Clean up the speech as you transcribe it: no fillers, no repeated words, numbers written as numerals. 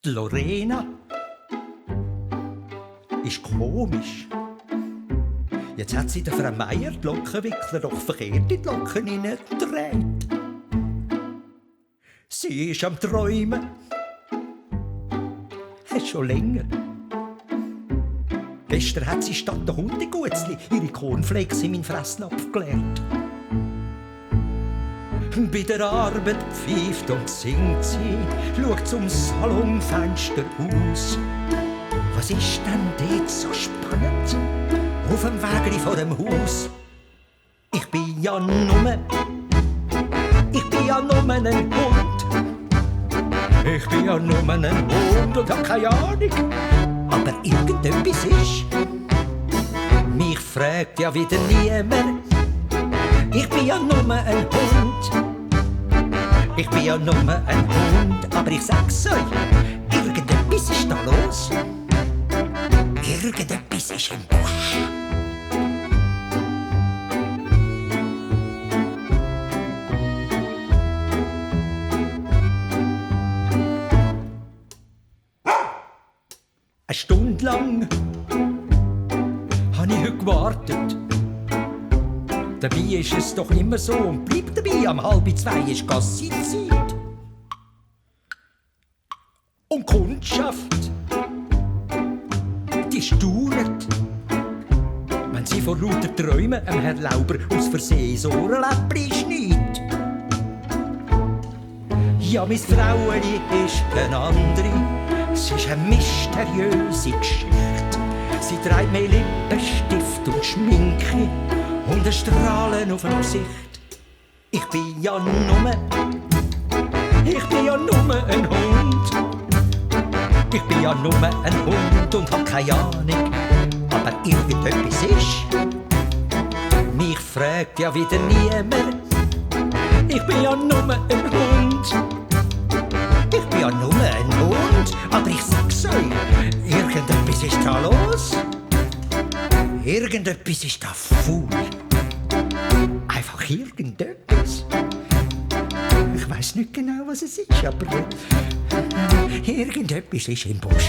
Die Lorena ist komisch. Jetzt hat sie der Frau Meier die Lockenwickler doch verkehrt in die Locken hineingedreht. Sie ist am Träumen. Schon länger. Gestern hat sie statt der Hundegutzli ihre Cornflakes in meinen Fressnapf geleert. Bei der Arbeit pfeift und singt sie, schaut zum Salonfenster aus. Was ist denn dort so spannend auf dem Wägli vor dem Haus? Ich bin ja nur ein Hund. Ich bin ja nur ein Hund und hab keine Ahnung. Aber irgendetwas ist. Mich fragt ja wieder niemand. Ich bin ja nur ein Hund. Ich bin ja nur ein Hund. Aber ich sag's euch, irgendetwas ist da los. Irgendetwas ist im Busch. Eine Stunde lang habe ich heute gewartet. Dabei ist es doch immer so und bleibt dabei. Am 1:30 ist Gassizeit. Und die Kundschaft, die staunet, wenn sie vor lauter Träumen Herrn Lauber aus Versehen ins Ohrenläppchen schneit. Ja, mein Fraueli ist eine andere. Es ist eine mysteriöse Geschichte. Sie trägt mir Lippenstift und Schminke und ein Strahlen auf dem Gesicht. Ich bin ja nur ein Hund. Ich bin ja nur ein Hund und hab keine Ahnung. Aber irgendetwas ist. Mich fragt ja wieder niemand. Ich bin ja nur ein Hund. Ich bin ja nur ein Hund, aber ich sag's euch, irgendetwas ist da los. Irgendetwas ist da faul. Einfach irgendetwas. Ich weiss nicht genau, was es ist, aber irgendetwas ist im Busch.